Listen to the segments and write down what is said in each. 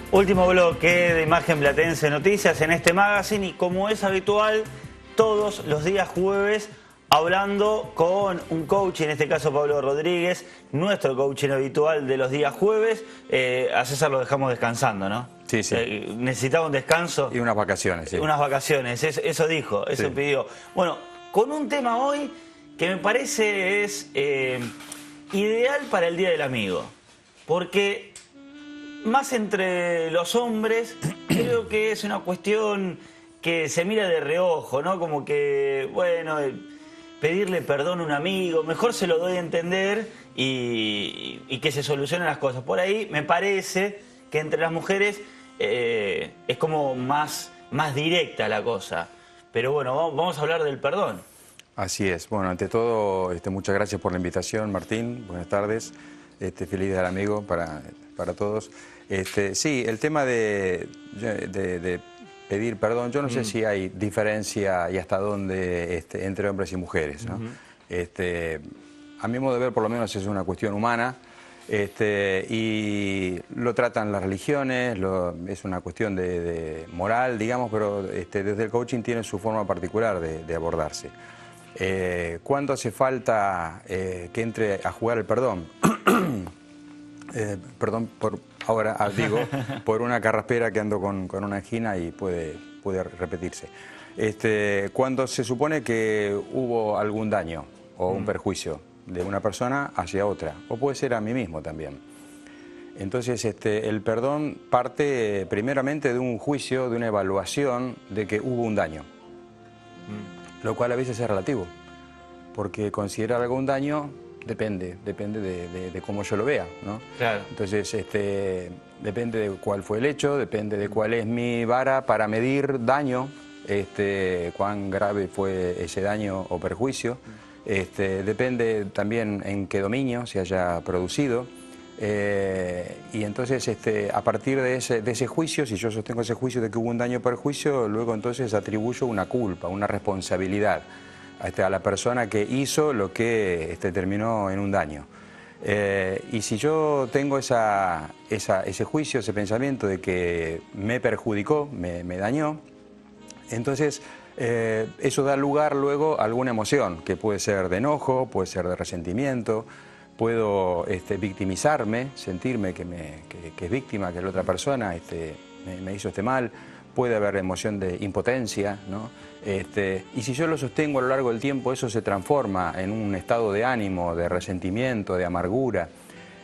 Último bloque de Imagen Platense Noticias en este magazine y como es habitual, todos los días jueves hablando con un coach, en este caso Pablo Rodríguez, nuestro coaching habitual de los días jueves. A César lo dejamos descansando, ¿no? Sí, sí. Necesitaba un descanso. Y unas vacaciones, sí. Unas vacaciones, eso dijo, eso Sí. pidió. Bueno, con un tema hoy que me parece es ideal para el Día del Amigo, porque más entre los hombres, creo que es una cuestión que se mira de reojo, ¿no? Como que, bueno, pedirle perdón a un amigo, mejor se lo doy a entender y que se solucionen las cosas. Por ahí me parece que entre las mujeres es como más directa la cosa. Pero bueno, vamos a hablar del perdón. Así es. Bueno, ante todo, muchas gracias por la invitación, Martín. Buenas tardes. Feliz Día del Amigo para todos. Sí, el tema de pedir perdón, yo no sé si hay diferencia y hasta dónde entre hombres y mujeres, ¿no? A mi modo de ver, por lo menos es una cuestión humana, y lo tratan las religiones, es una cuestión de moral, digamos, pero desde el coaching tiene su forma particular de abordarse. ¿Cuándo hace falta que entre a jugar el perdón? Perdón ahora digo, por una carraspera que ando con una angina y puede repetirse. Cuando se supone que hubo algún daño o un perjuicio de una persona hacia otra, o puede ser a mí mismo también. Entonces el perdón parte primeramente de un juicio, de una evaluación de que hubo un daño, lo cual a veces es relativo, porque considerar algún daño depende de cómo yo lo vea, ¿no? Claro. Entonces, depende de cuál fue el hecho, depende de cuál es mi vara para medir daño, cuán grave fue ese daño o perjuicio, depende también en qué dominio se haya producido, y entonces a partir de ese juicio, si yo sostengo ese juicio de que hubo un daño o perjuicio, luego entonces atribuyo una culpa, una responsabilidad a la persona que hizo lo que terminó en un daño. Y si yo tengo ese juicio, ese pensamiento de que me perjudicó, me dañó, entonces eso da lugar luego a alguna emoción, que puede ser de enojo, puede ser de resentimiento, puedo victimizarme, sentirme que es víctima, que la otra persona me hizo mal. Puede haber emoción de impotencia, ¿no? Y si yo lo sostengo a lo largo del tiempo, eso se transforma en un estado de ánimo, de resentimiento, de amargura.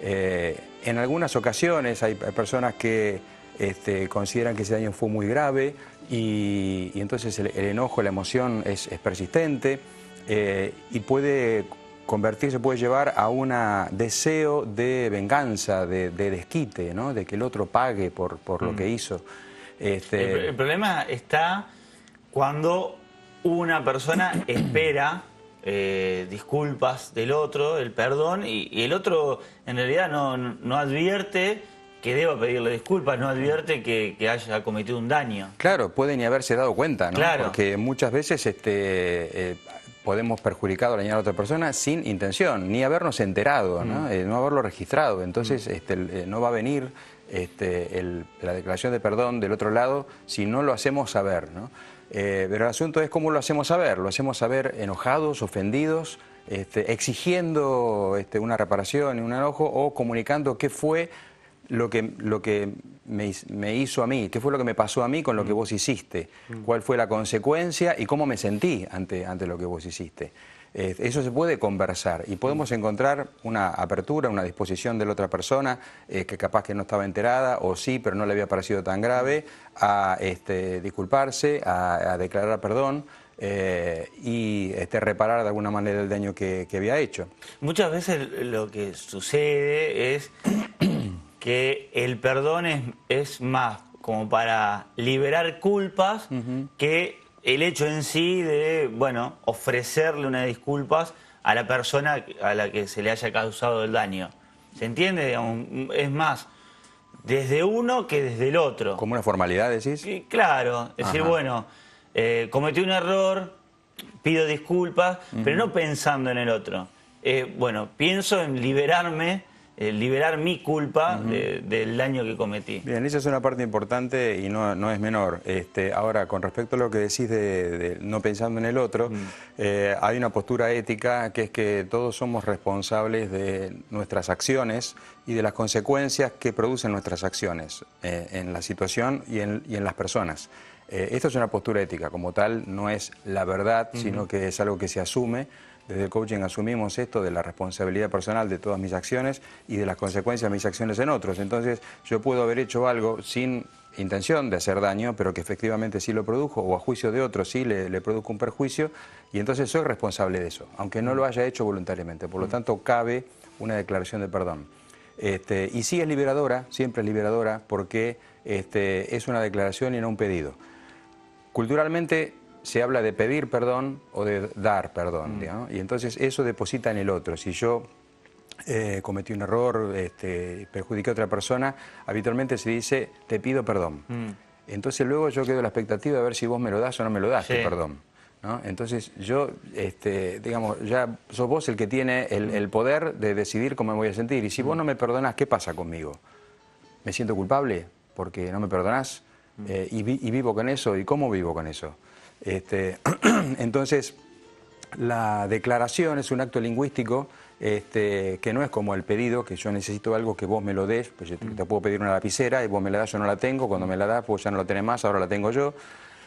En algunas ocasiones hay personas que consideran que ese daño fue muy grave y entonces el enojo, la emoción es persistente, y puede convertirse, puede llevar a un deseo de venganza, de desquite, ¿no? De que el otro pague por lo que hizo. El problema está cuando una persona espera disculpas del otro, el perdón, y el otro en realidad no advierte que deba pedirle disculpas, no advierte que haya cometido un daño. Claro, puede ni haberse dado cuenta, ¿no? Claro. Porque muchas veces podemos perjudicar o dañar a otra persona sin intención, ni habernos enterado, ¿no? No haberlo registrado. Entonces no va a venir la declaración de perdón del otro lado si no lo hacemos saber, ¿no? Pero el asunto es cómo lo hacemos saber. Lo hacemos saber enojados, ofendidos, exigiendo una reparación y un enojo, o comunicando qué fue lo que me hizo a mí, qué fue lo que me pasó a mí con lo que vos hiciste, cuál fue la consecuencia y cómo me sentí ante lo que vos hiciste. Eso se puede conversar y podemos encontrar una apertura, una disposición de la otra persona que capaz que no estaba enterada o sí, pero no le había parecido tan grave, a disculparse, a declarar perdón y reparar de alguna manera el daño que había hecho. Muchas veces lo que sucede es que el perdón es más como para liberar culpas que el hecho en sí de, bueno, ofrecerle unas disculpas a la persona a la que se le haya causado el daño. ¿Se entiende? Digamos, es más desde uno que desde el otro. ¿Como una formalidad, decís? Sí, claro, es decir, bueno, cometí un error, pido disculpas, pero no pensando en el otro. Bueno, pienso en liberarme liberar mi culpa del daño que cometí. Bien, esa es una parte importante y no es menor. Ahora, con respecto a lo que decís de no pensando en el otro, hay una postura ética que es que todos somos responsables de nuestras acciones y de las consecuencias que producen nuestras acciones en la situación y en las personas. Esto es una postura ética, como tal no es la verdad, sino que es algo que se asume. Desde el coaching asumimos esto de la responsabilidad personal de todas mis acciones y de las consecuencias de mis acciones en otros. Entonces yo puedo haber hecho algo sin intención de hacer daño, pero que efectivamente sí lo produjo, o a juicio de otros sí le produjo un perjuicio, y entonces soy responsable de eso, aunque no lo haya hecho voluntariamente. Por lo tanto, cabe una declaración de perdón. Y sí es liberadora, siempre es liberadora, porque es una declaración y no un pedido. Culturalmente se habla de pedir perdón o de dar perdón, ¿no? Y entonces eso deposita en el otro. Si yo cometí un error, perjudiqué a otra persona, habitualmente se dice, te pido perdón. Entonces luego yo quedo a la expectativa de ver si vos me lo das o no me lo das, tu perdón, ¿no? Entonces yo, digamos, ya sos vos el que tiene el poder de decidir cómo me voy a sentir. Y si vos no me perdonás, ¿qué pasa conmigo? ¿Me siento culpable porque no me perdonás? Y vivo con eso. ¿Y cómo vivo con eso? Entonces, la declaración es un acto lingüístico que no es como el pedido, que yo necesito algo que vos me lo des, pues yo te puedo pedir una lapicera y vos me la das, yo no la tengo, cuando me la das vos ya no la tenés más, ahora la tengo yo,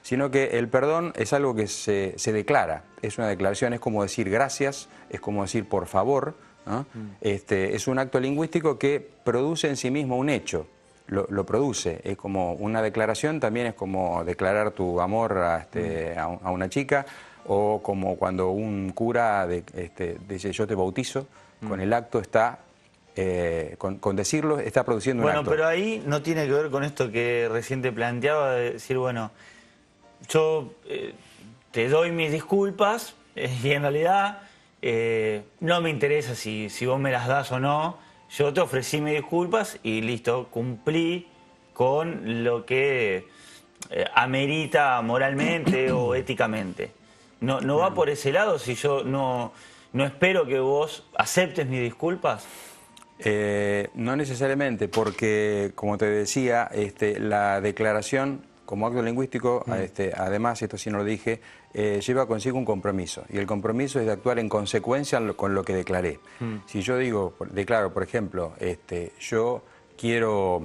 sino que el perdón es algo que se declara, es una declaración, es como decir gracias, es como decir por favor, ¿no? Es un acto lingüístico que produce en sí mismo un hecho. Lo produce, es como una declaración, también es como declarar tu amor a una chica, o como cuando un cura dice yo te bautizo, con el acto está, con decirlo está produciendo un acto. Bueno, pero ahí no tiene que ver con esto que recién te planteaba, de decir, bueno, yo te doy mis disculpas y en realidad no me interesa si vos me las das o no. Yo te ofrecí mis disculpas y listo, cumplí con lo que amerita moralmente o éticamente. No va por ese lado si yo no espero que vos aceptes mis disculpas. No necesariamente, porque como te decía, la declaración como acto lingüístico, además, esto sí no lo dije, lleva consigo un compromiso. Y el compromiso es de actuar en consecuencia con lo que declaré. Si yo declaro, por ejemplo, yo quiero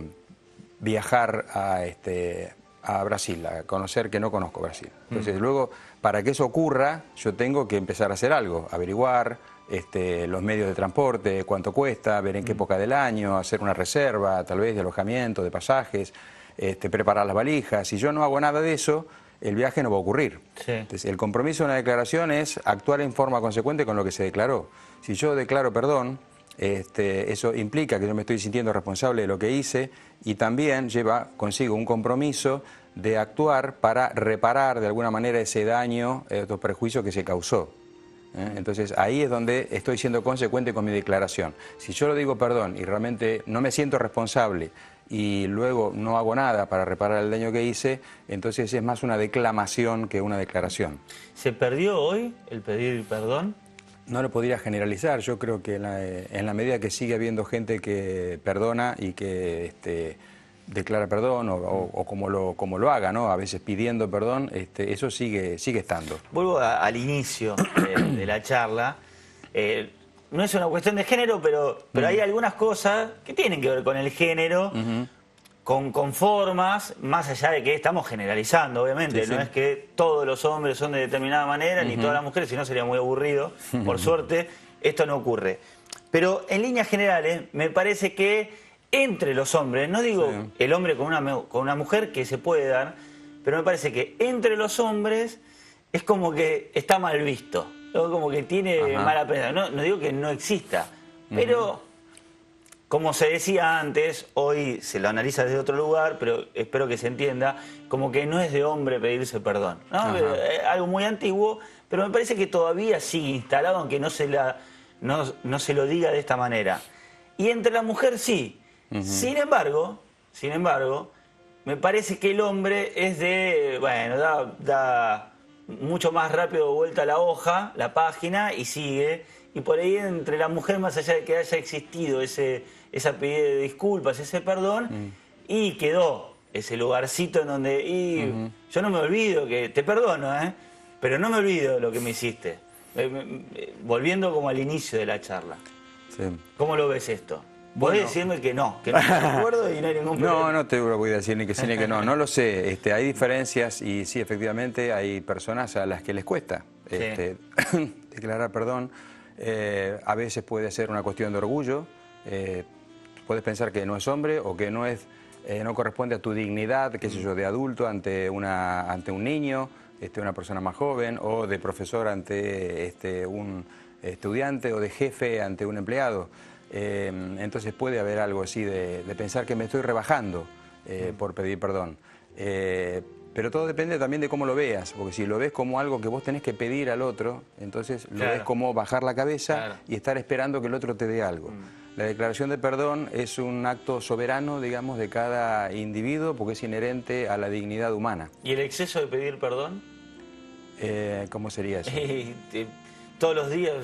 viajar a Brasil, a conocer, que no conozco Brasil. Entonces, luego, para que eso ocurra, yo tengo que empezar a hacer algo, averiguar los medios de transporte, cuánto cuesta, ver en qué época del año, hacer una reserva, tal vez de alojamiento, de pasajes, preparar las valijas. Si yo no hago nada de eso, el viaje no va a ocurrir. Sí. Entonces, el compromiso de una declaración es actuar en forma consecuente con lo que se declaró. Si yo declaro perdón, eso implica que yo me estoy sintiendo responsable de lo que hice y también lleva consigo un compromiso de actuar para reparar de alguna manera ese daño, estos perjuicios que se causó. Entonces ahí es donde estoy siendo consecuente con mi declaración. Si yo lo digo perdón y realmente no me siento responsable y luego no hago nada para reparar el daño que hice, entonces es más una declamación que una declaración. ¿Se perdió hoy el pedir perdón? No lo podría generalizar. Yo creo que en la medida que sigue habiendo gente que perdona y que declara perdón o como lo haga, ¿no? A veces pidiendo perdón, eso sigue estando. Vuelvo al inicio de la charla. No es una cuestión de género, pero hay algunas cosas que tienen que ver con el género, con formas, más allá de que estamos generalizando, obviamente. Sí, no es que todos los hombres son de determinada manera, ni todas las mujeres, si no sería muy aburrido. Por suerte, esto no ocurre. Pero en líneas generales, me parece que entre los hombres, no digo el hombre con una mujer, que se puede dar, pero me parece que entre los hombres es como que está mal visto, ¿no? Como que tiene mala prensa. No digo que no exista, pero como se decía antes, hoy se lo analiza desde otro lugar, pero espero que se entienda, como que no es de hombre pedirse perdón, ¿no? Es algo muy antiguo, pero me parece que todavía sigue instalado, aunque no se lo diga de esta manera. Y entre la mujer sí. Sin embargo, me parece que el hombre es de, bueno, da mucho más rápido vuelta a la hoja, la página, y sigue. y por ahí entre la mujer, más allá de que haya existido esa pedida de disculpas, ese perdón, y quedó ese lugarcito en donde, yo no me olvido que, te perdono, pero no me olvido lo que me hiciste. Volviendo como al inicio de la charla. Sí. ¿Cómo lo ves esto? Bueno. Podés decirme que no estoy de acuerdo y no hay ningún problema. No te lo voy a decir ni que sí ni que no. No lo sé. Hay diferencias y sí, efectivamente, hay personas a las que les cuesta Sí. declarar perdón. A veces puede ser una cuestión de orgullo. Puedes pensar que no es hombre o que no corresponde a tu dignidad, qué sé yo, de adulto ante un niño, una persona más joven, o de profesor ante un estudiante, o de jefe ante un empleado. Entonces puede haber algo así de pensar que me estoy rebajando por pedir perdón. Pero todo depende también de cómo lo veas, porque si lo ves como algo que vos tenés que pedir al otro, entonces lo ves como bajar la cabeza y estar esperando que el otro te dé algo. La declaración de perdón es un acto soberano, digamos, de cada individuo, porque es inherente a la dignidad humana. ¿Y el exceso de pedir perdón? ¿Cómo sería eso? Todos los días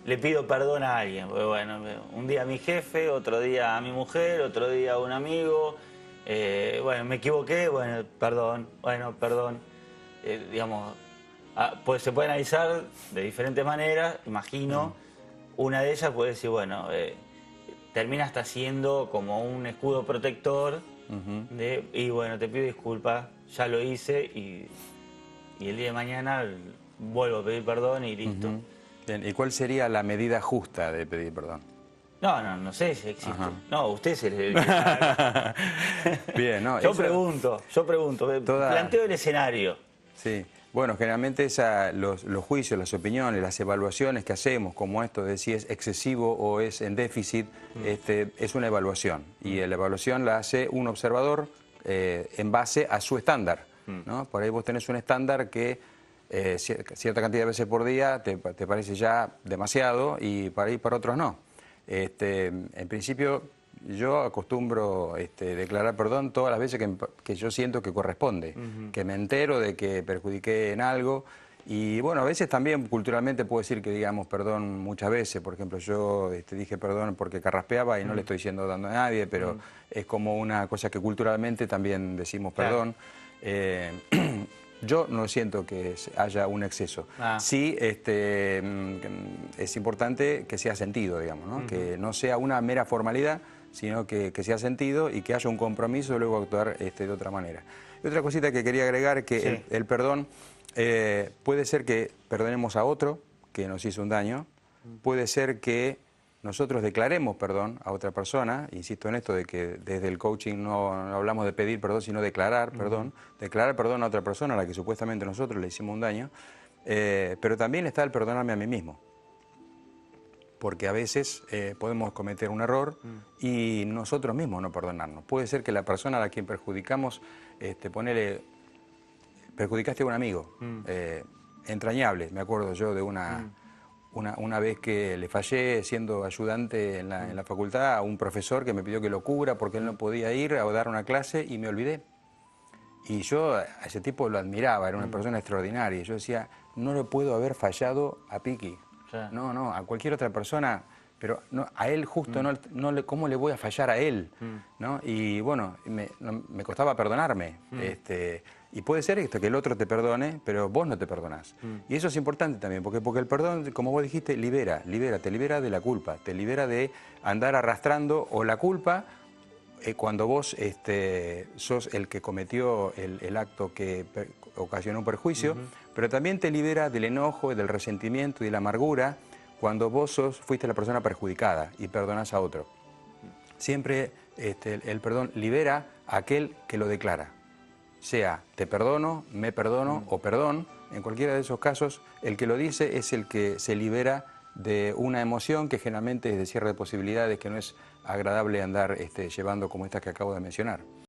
le pido perdón a alguien. Porque, bueno, un día a mi jefe, otro día a mi mujer, otro día a un amigo. Bueno, me equivoqué, bueno, perdón, perdón. Digamos, pues se puede analizar de diferentes maneras, imagino. Una de ellas puede decir, bueno, termina hasta siendo como un escudo protector y bueno, te pido disculpas, ya lo hice y el día de mañana vuelvo a pedir perdón y listo. Bien, ¿y cuál sería la medida justa de pedir perdón? No sé si existe. No, usted es el Bien, no, yo pregunto, planteo el escenario. Sí, bueno, generalmente los juicios, las opiniones, las evaluaciones que hacemos, como esto de si es excesivo o es en déficit, es una evaluación. Y la evaluación la hace un observador en base a su estándar, ¿no? Por ahí vos tenés un estándar que cierta cantidad de veces por día te parece ya demasiado y para otros no. En principio yo acostumbro declarar perdón todas las veces que yo siento que corresponde, que me entero de que perjudiqué en algo. Y bueno, a veces también culturalmente puedo decir que digamos perdón muchas veces. Por ejemplo, yo dije perdón porque carraspeaba y no le estoy diciendo dando a nadie, pero es como una cosa que culturalmente también decimos perdón. Yo no siento que haya un exceso. Sí, es importante que sea sentido, digamos, ¿no? Que no sea una mera formalidad, sino que sea sentido y que haya un compromiso de luego actuar de otra manera. Y otra cosita que quería agregar es que el perdón puede ser que perdonemos a otro que nos hizo un daño, puede ser que nosotros declaremos perdón a otra persona, insisto en esto de que desde el coaching no hablamos de pedir perdón, sino declarar perdón a otra persona a la que supuestamente nosotros le hicimos un daño, pero también está el perdonarme a mí mismo, porque a veces podemos cometer un error y nosotros mismos no perdonarnos. Puede ser que la persona a la quien perjudicamos, perjudicaste a un amigo, entrañable, me acuerdo yo de una vez que le fallé siendo ayudante en la facultad a un profesor que me pidió que lo cubra porque él no podía ir a dar una clase y me olvidé. Y yo a ese tipo lo admiraba, era una persona extraordinaria. Y yo decía, no le puedo haber fallado a Piqui. No, a cualquier otra persona, pero no, a él justo ¿cómo le voy a fallar a él? ¿No? Y bueno, me costaba perdonarme. Y puede ser esto, que el otro te perdone, pero vos no te perdonás. Y eso es importante también, porque el perdón, como vos dijiste, te libera de la culpa, te libera de andar arrastrando o la culpa cuando vos sos el que cometió el acto que ocasionó un perjuicio, pero también te libera del enojo, del resentimiento y de la amargura cuando vos fuiste la persona perjudicada y perdonás a otro. Siempre el perdón libera a aquel que lo declara. Sea te perdono, me perdono o perdón, en cualquiera de esos casos, el que lo dice es el que se libera de una emoción que generalmente es de cierre de posibilidades, que no es agradable andar llevando como esta que acabo de mencionar.